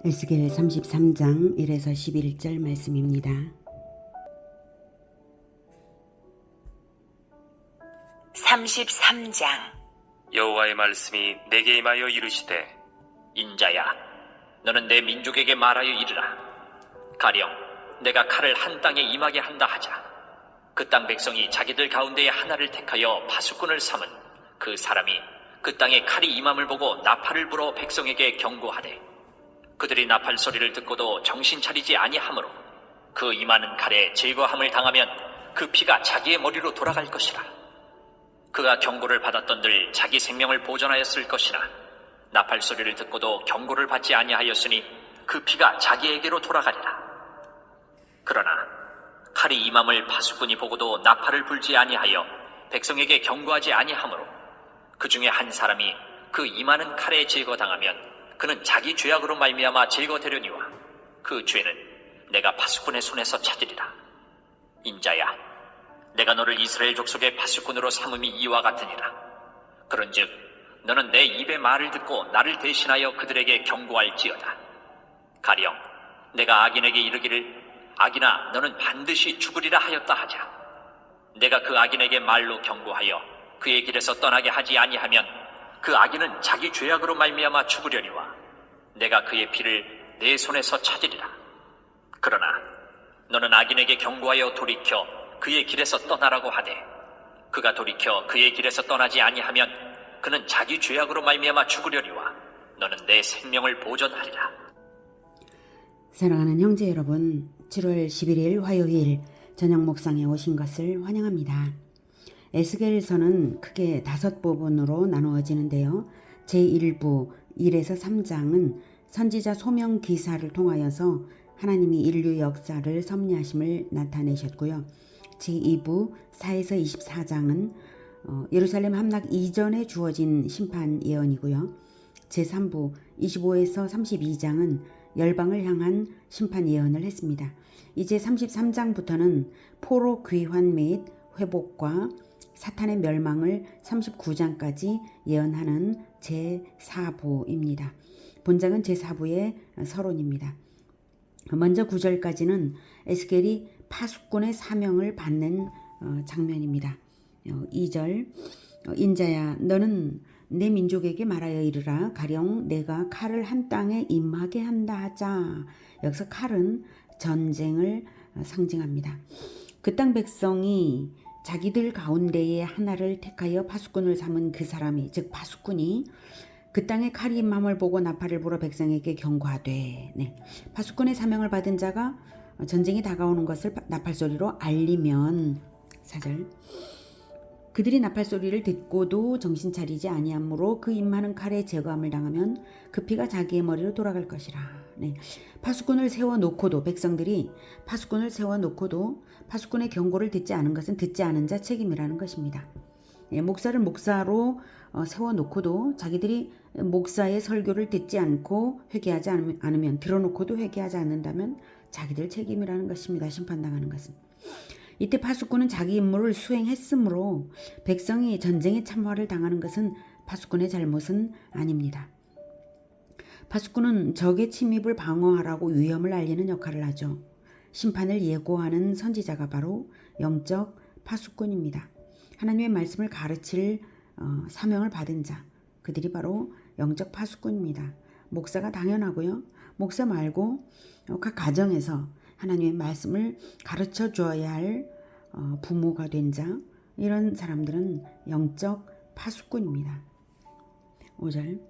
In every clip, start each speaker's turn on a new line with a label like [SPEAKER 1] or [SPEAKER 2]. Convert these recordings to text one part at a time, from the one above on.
[SPEAKER 1] 에스겔 33장 1에서 11절 말씀입니다.
[SPEAKER 2] 33장.
[SPEAKER 3] 여호와의 말씀이 내게 임하여 이르시되,
[SPEAKER 4] 인자야, 너는 내 민족에게 말하여 이르라. 가령 내가 칼을 한 땅에 임하게 한다 하자. 그 땅 백성이 자기들 가운데에 하나를 택하여 파수꾼을 삼은 그 사람이 그 땅에 칼이 임함을 보고 나팔을 불어 백성에게 경고하되, 그들이 나팔 소리를 듣고도 정신 차리지 아니하므로 그 임하는 칼에 제거함을 당하면 그 피가 자기의 머리로 돌아갈 것이라. 그가 경고를 받았던들 자기 생명을 보존하였을 것이나 나팔 소리를 듣고도 경고를 받지 아니하였으니 그 피가 자기에게로 돌아가리라. 그러나 칼이 임함을 파수꾼이 보고도 나팔을 불지 아니하여 백성에게 경고하지 아니하므로 그 중에 한 사람이 그 임하는 칼에 제거당하면 그는 자기 죄악으로 말미암아 제거되려니와 그 죄는 내가 파수꾼의 손에서 찾으리라. 인자야, 내가 너를 이스라엘 족속의 파수꾼으로 삼음이 이와 같으니라. 그런즉 너는 내 입의 말을 듣고 나를 대신하여 그들에게 경고할지어다. 가령 내가 악인에게 이르기를, 악인아, 너는 반드시 죽으리라 하였다 하자. 내가 그 악인에게 말로 경고하여 그의 길에서 떠나게 하지 아니하면 그 악인은 자기 죄악으로 말미암아 죽으려니와 내가 그의 피를 내 손에서 찾으리라. 그러나 너는 악인에게 경고하여 돌이켜 그의 길에서 떠나라고 하되, 그가 돌이켜 그의 길에서 떠나지 아니하면 그는 자기 죄악으로 말미암아 죽으려니와 너는 내 생명을 보존하리라.
[SPEAKER 1] 사랑하는 형제 여러분, 7월 11일 화요일 저녁 목상에 오신 것을 환영합니다. 에스겔서는 크게 5부분으로 나누어지는데요. 제1부 1에서 3장은 선지자 소명 기사를 통하여서 하나님이 인류 역사를 섭리하심을 나타내셨고요. 제2부 4에서 24장은 예루살렘 함락 이전에 주어진 심판 예언이고요. 제3부 25에서 32장은 열방을 향한 심판 예언을 했습니다. 이제 33장부터는 포로 귀환 및 회복과 사탄의 멸망을 39장까지 예언하는 제4부입니다. 본장은 제4부의 서론입니다. 먼저 9절까지는 에스겔이 파수꾼의 사명을 받는 장면입니다. 2절, 인자야, 너는 내 민족에게 말하여 이르라. 가령 내가 칼을 한 땅에 임하게 한다 하자. 여기서 칼은 전쟁을 상징합니다. 그 땅 백성이 자기들 가운데에 하나를 택하여 파수꾼을 삼은 그 사람이, 즉 파수꾼이 그 땅에 칼이 임함을 보고 나팔을 불어 백성에게 경고하되, 파수꾼의 사명을 받은 자가 전쟁이 다가오는 것을 나팔 소리로 알리면, 4절, 그들이 나팔 소리를 듣고도 정신 차리지 아니하므로 그 임하는 칼에 제거함을 당하면 그 피가 자기의 머리로 돌아갈 것이라. 파수꾼을 세워놓고도, 백성들이 파수꾼을 세워놓고도 파수꾼의 경고를 듣지 않은 것은 듣지 않은 자 책임이라는 것입니다. 목사를 목사로 세워놓고도 자기들이 목사의 설교를 듣지 않고 회개하지 않으면, 들어놓고도 회개하지 않는다면 자기들 책임이라는 것입니다. 심판당하는 것은. 이때 파수꾼은 자기 임무를 수행했으므로 백성이 전쟁의 참화를 당하는 것은 파수꾼의 잘못은 아닙니다. 파수꾼은 적의 침입을 방어하라고 위험을 알리는 역할을 하죠. 심판을 예고하는 선지자가 바로 영적 파수꾼입니다. 하나님의 말씀을 가르칠 사명을 받은 자, 그들이 바로 영적 파수꾼입니다. 목사가 당연하고요. 목사 말고 각 가정에서 하나님의 말씀을 가르쳐 줘야 할 부모가 된 자, 이런 사람들은 영적 파수꾼입니다. 5절,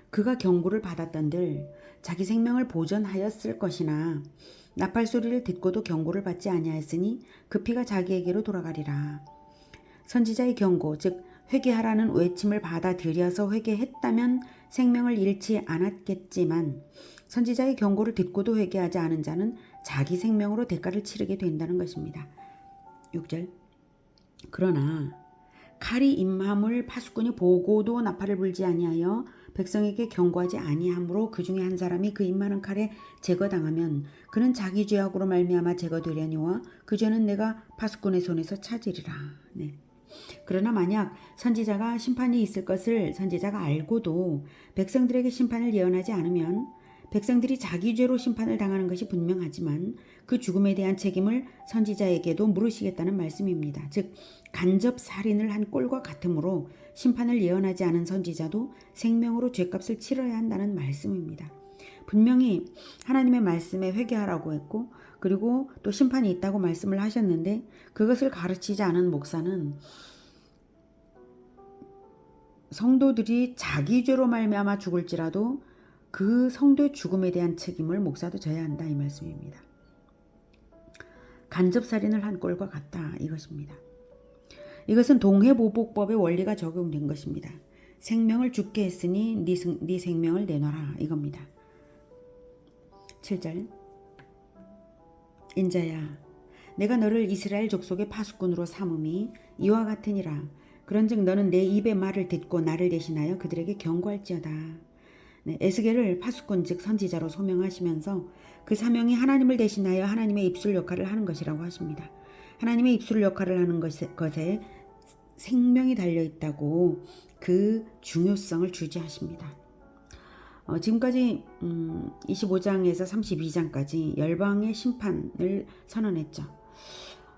[SPEAKER 1] 그가 경고를 받았던들 자기 생명을 보존하였을 것이나 나팔 소리를 듣고도 경고를 받지 아니하였으니 그 피가 자기에게로 돌아가리라. 선지자의 경고, 즉 회개하라는 외침을 받아들여서 회개했다면 생명을 잃지 않았겠지만, 선지자의 경고를 듣고도 회개하지 않은 자는 자기 생명으로 대가를 치르게 된다는 것입니다. 6절, 그러나 칼이 임함을 파수꾼이 보고도 나팔을 불지 아니하여 백성에게 경고하지 아니하므로 그 중에 한 사람이 그 임하는 칼에 제거당하면 그는 자기 죄악으로 말미암아 제거되려니와 그 죄는 내가 파수꾼의 손에서 찾으리라. 그러나 만약 선지자가 심판이 있을 것을 선지자가 알고도 백성들에게 심판을 예언하지 않으면 백성들이 자기 죄로 심판을 당하는 것이 분명하지만 그 죽음에 대한 책임을 선지자에게도 물으시겠다는 말씀입니다. 즉 간접 살인을 한 꼴과 같으므로 심판을 예언하지 않은 선지자도 생명으로 죄값을 치러야 한다는 말씀입니다. 분명히 하나님의 말씀에 회개하라고 했고 그리고 또 심판이 있다고 말씀을 하셨는데 그것을 가르치지 않은 목사는 성도들이 자기 죄로 말미암아 죽을지라도 그 성도의 죽음에 대한 책임을 목사도 져야 한다 이 말씀입니다. 간접살인을 한 꼴과 같다 이것입니다. 이것은 동해보복법의 원리가 적용된 것입니다. 생명을 죽게 했으니 네 생명을 내놔라 이겁니다. 7절 인자야 내가 너를 이스라엘 족속의 파수꾼으로 삼음이 이와 같으니라. 그런즉 너는 내 입의 말을 듣고 나를 대신하여 그들에게 경고할지어다. 에스겔을 파수꾼 즉 선지자로 소명하시면서 그 사명이 하나님을 대신하여 하나님의 입술 역할을 하는 것이라고 하십니다. 하나님의 입술 역할을 하는 것에 생명이 달려있다고 그 중요성을 주지하십니다. 지금까지 25장에서 32장까지 열방의 심판을 선언했죠.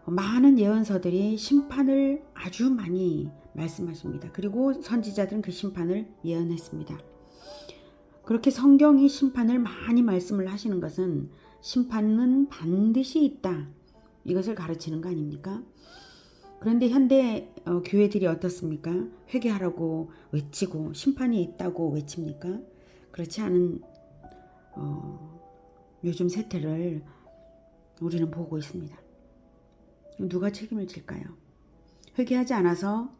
[SPEAKER 1] 많은 예언서들이 심판을 아주 많이 말씀하십니다. 그리고 선지자들은 그 심판을 예언했습니다. 그렇게 성경이 심판을 많이 말씀을 하시는 것은 심판은 반드시 있다. 이것을 가르치는 거 아닙니까? 그런데 현대 교회들이 어떻습니까? 회개하라고 외치고 심판이 있다고 외칩니까? 그렇지 않은 요즘 세태를 우리는 보고 있습니다. 누가 책임을 질까요? 회개하지 않아서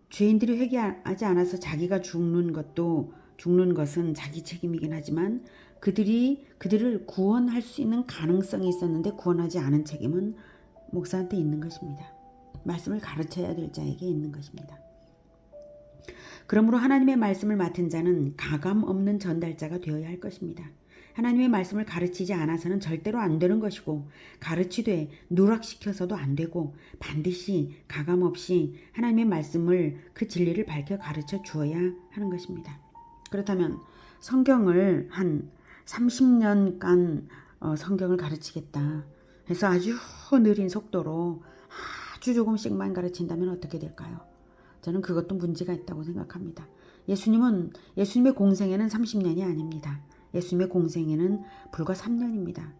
[SPEAKER 1] 죄인들이 회개하지 않아서 자기가 죽는 것은 자기 책임이긴 하지만 그들을 구원할 수 있는 가능성이 있었는데 구원하지 않은 책임은 목사한테 있는 것입니다. 말씀을 가르쳐야 될 자에게 있는 것입니다. 그러므로 하나님의 말씀을 맡은 자는 가감 없는 전달자가 되어야 할 것입니다. 하나님의 말씀을 가르치지 않아서는 절대로 안 되는 것이고 가르치되 누락시켜서도 안 되고 반드시 가감 없이 하나님의 말씀을 그 진리를 밝혀 가르쳐 주어야 하는 것입니다. 그렇다면 성경을 한 30년간 성경을 가르치겠다 해서 아주 느린 속도로 아주 조금씩만 가르친다면 어떻게 될까요? 저는 그것도 문제가 있다고 생각합니다. 예수님의 공생애는 30년이 아닙니다. 예수님의 공생애는 불과 3년입니다.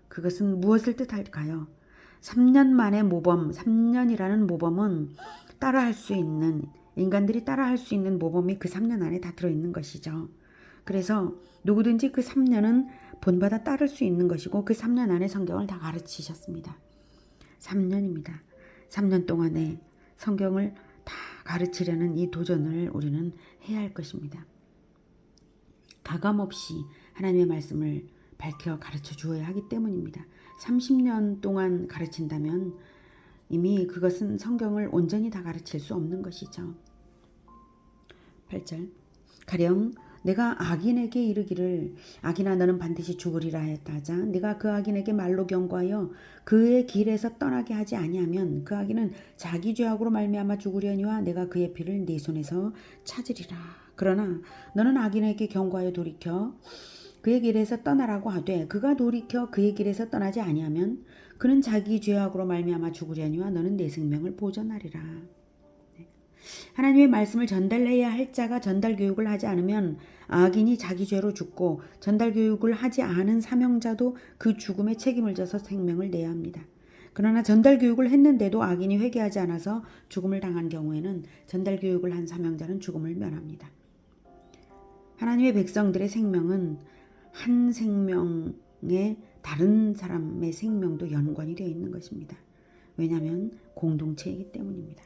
[SPEAKER 1] 그것은 무엇을 뜻할까요? 3년 만의 모범, 3년이라는 모범은 인간들이 따라할 수 있는 모범이 그 3년 안에 다 들어있는 것이죠. 그래서 누구든지 그 3년은 본받아 따를 수 있는 것이고 그 3년 안에 성경을 다 가르치셨습니다. 3년입니다. 3년 동안에 성경을 다 가르치려는 이 도전을 우리는 해야 할 것입니다. 가감없이 하나님의 말씀을 밝혀 가르쳐 주어야 하기 때문입니다. 30년 동안 가르친다면 이미 그것은 성경을 온전히 다 가르칠 수 없는 것이죠. 8절 가령 내가 악인에게 이르기를 악인아 너는 반드시 죽으리라 하였다 하자 네가 그 악인에게 말로 경고하여 그의 길에서 떠나게 하지 아니하면 그 악인은 자기 죄악으로 말미암아 죽으려니와 내가 그의 피를 네 손에서 찾으리라. 그러나 너는 악인에게 경고하여 돌이켜 그의 길에서 떠나라고 하되 그가 돌이켜 그의 길에서 떠나지 아니하면 그는 자기 죄악으로 말미암아 죽으려니와 너는 내 생명을 보존하리라. 하나님의 말씀을 전달해야 할 자가 전달 교육을 하지 않으면 악인이 자기 죄로 죽고 전달 교육을 하지 않은 사명자도 그 죽음의 책임을 져서 생명을 내야 합니다. 그러나 전달 교육을 했는데도 악인이 회개하지 않아서 죽음을 당한 경우에는 전달 교육을 한 사명자는 죽음을 면합니다. 하나님의 백성들의 생명은 한 생명에 다른 사람의 생명도 연관이 되어 있는 것입니다. 왜냐하면 공동체이기 때문입니다.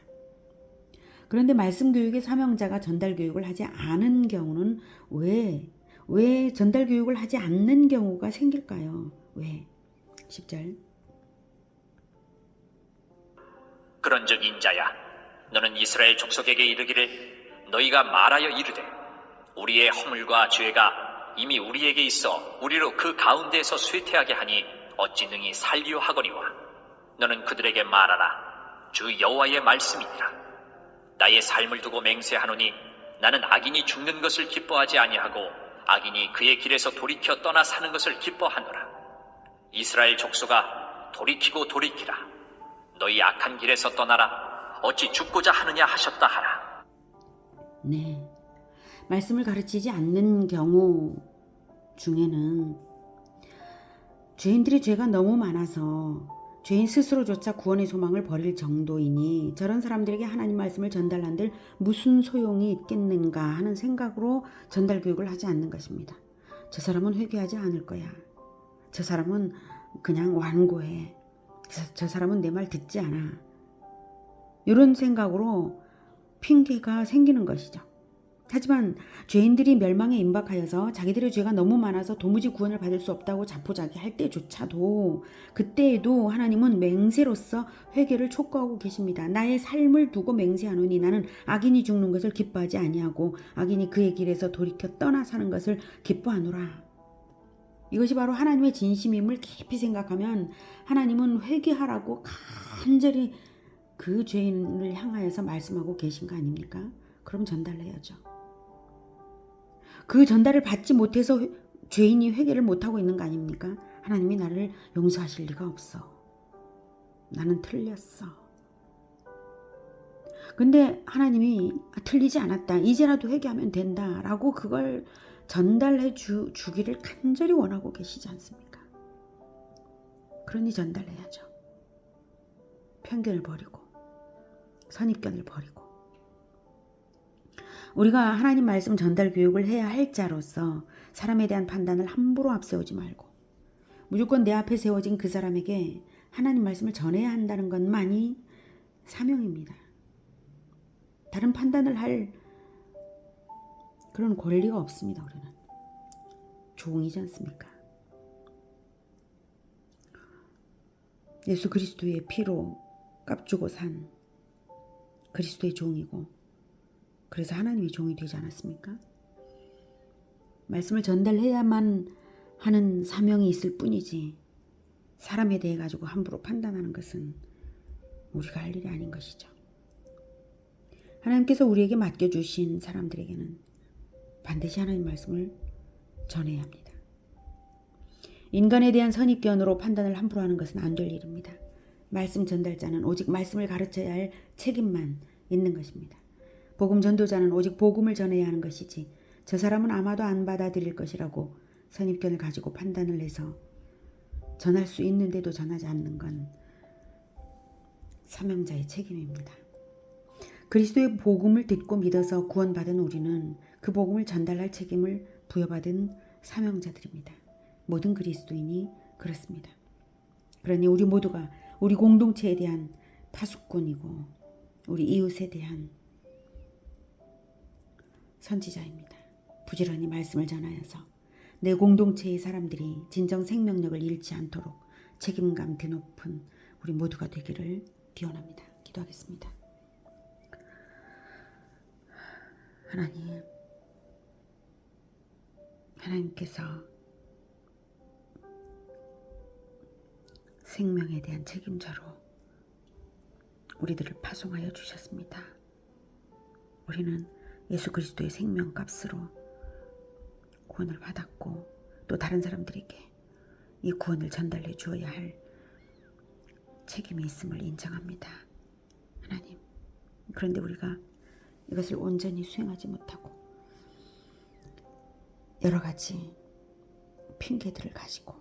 [SPEAKER 1] 그런데 말씀 교육의 사명자가 전달 교육을 하지 않은 경우는 왜 전달 교육을 하지 않는 경우가 생길까요? 왜? 10절
[SPEAKER 4] 그런즉 인자야 너는 이스라엘 족속에게 이르기를 너희가 말하여 이르되 우리의 허물과 죄가 이미 우리에게 있어 우리로 그 가운데에서 쇠퇴하게 하니 어찌 능히 살리려 하거니와 너는 그들에게 말하라 주 여호와의 말씀이니라. 나의 삶을 두고 맹세하노니 나는 악인이 죽는 것을 기뻐하지 아니하고 악인이 그의 길에서 돌이켜 떠나 사는 것을 기뻐하노라. 이스라엘 족속아, 돌이키고 돌이키라. 너희 악한 길에서 떠나라. 어찌 죽고자 하느냐 하셨다 하라.
[SPEAKER 1] 네, 말씀을 가르치지 않는 경우 중에는 죄인들이 죄가 너무 많아서 죄인 스스로조차 구원의 소망을 버릴 정도이니 저런 사람들에게 하나님 말씀을 전달한들 무슨 소용이 있겠는가 하는 생각으로 전달 교육을 하지 않는 것입니다. 저 사람은 회개하지 않을 거야. 저 사람은 그냥 완고해. 저 사람은 내 말 듣지 않아. 이런 생각으로 핑계가 생기는 것이죠. 하지만 죄인들이 멸망에 임박하여서 자기들의 죄가 너무 많아서 도무지 구원을 받을 수 없다고 자포자기할 때조차도 그때에도 하나님은 맹세로서 회개를 촉구하고 계십니다. 나의 삶을 두고 맹세하노니 나는 악인이 죽는 것을 기뻐하지 아니하고 악인이 그의 길에서 돌이켜 떠나 사는 것을 기뻐하노라. 이것이 바로 하나님의 진심임을 깊이 생각하면 하나님은 회개하라고 간절히 그 죄인을 향하여서 말씀하고 계신 거 아닙니까? 그럼 전달해야죠. 그 전달을 받지 못해서 죄인이 회개를 못하고 있는 거 아닙니까? 하나님이 나를 용서하실 리가 없어. 나는 틀렸어. 근데 하나님이 틀리지 않았다. 이제라도 회개하면 된다. 라고 그걸 전달해 주기를 간절히 원하고 계시지 않습니까? 그러니 전달해야죠. 편견을 버리고 선입견을 버리고 우리가 하나님 말씀 전달 교육을 해야 할 자로서 사람에 대한 판단을 함부로 앞세우지 말고 무조건 내 앞에 세워진 그 사람에게 하나님 말씀을 전해야 한다는 것만이 사명입니다. 다른 판단을 할 그런 권리가 없습니다. 우리는 종이지 않습니까? 예수 그리스도의 피로 값주고 산 그리스도의 종이고 그래서 하나님의 종이 되지 않았습니까? 말씀을 전달해야만 하는 사명이 있을 뿐이지 사람에 대해 가지고 함부로 판단하는 것은 우리가 할 일이 아닌 것이죠. 하나님께서 우리에게 맡겨주신 사람들에게는 반드시 하나님 말씀을 전해야 합니다. 인간에 대한 선입견으로 판단을 함부로 하는 것은 안 될 일입니다. 말씀 전달자는 오직 말씀을 가르쳐야 할 책임만 있는 것입니다. 복음 전도자는 오직 복음을 전해야 하는 것이지 저 사람은 아마도 안 받아들일 것이라고 선입견을 가지고 판단을 해서 전할 수 있는데도 전하지 않는 건 사명자의 책임입니다. 그리스도의 복음을 듣고 믿어서 구원받은 우리는 그 복음을 전달할 책임을 부여받은 사명자들입니다. 모든 그리스도인이 그렇습니다. 그러니 우리 모두가 우리 공동체에 대한 파수꾼이고 우리 이웃에 대한 선지자입니다. 부지런히 말씀을 전하여서 내 공동체의 사람들이 진정 생명력을 잃지 않도록 책임감 드높은 우리 모두가 되기를 기원합니다. 기도하겠습니다. 하나님께서 생명에 대한 책임자로 우리들을 파송하여 주셨습니다. 우리는 예수 그리스도의 생명값으로 구원을 받았고 또 다른 사람들에게 이 구원을 전달해 주어야 할 책임이 있음을 인정합니다. 하나님, 그런데 우리가 이것을 온전히 수행하지 못하고 여러 가지 핑계들을 가지고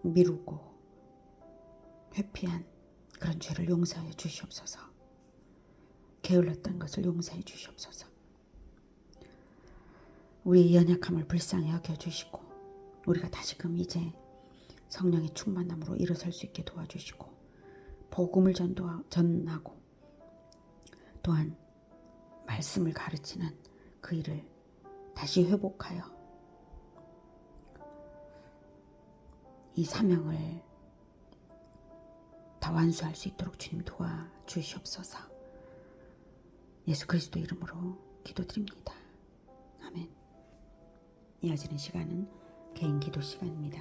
[SPEAKER 1] 미루고 회피한 그런 죄를 용서하여 주시옵소서. 게을렀던 것을 용서해 주시옵소서. 우리의 연약함을 불쌍히 여겨주시고 우리가 다시금 이제 성령의 충만함으로 일어설 수 있게 도와주시고 복음을 전하고 또한 말씀을 가르치는 그 일을 다시 회복하여 이 사명을 다 완수할 수 있도록 주님 도와주시옵소서. 예수 그리스도 이름으로 기도드립니다. 아멘. 이어지는 시간은 개인 기도 시간입니다.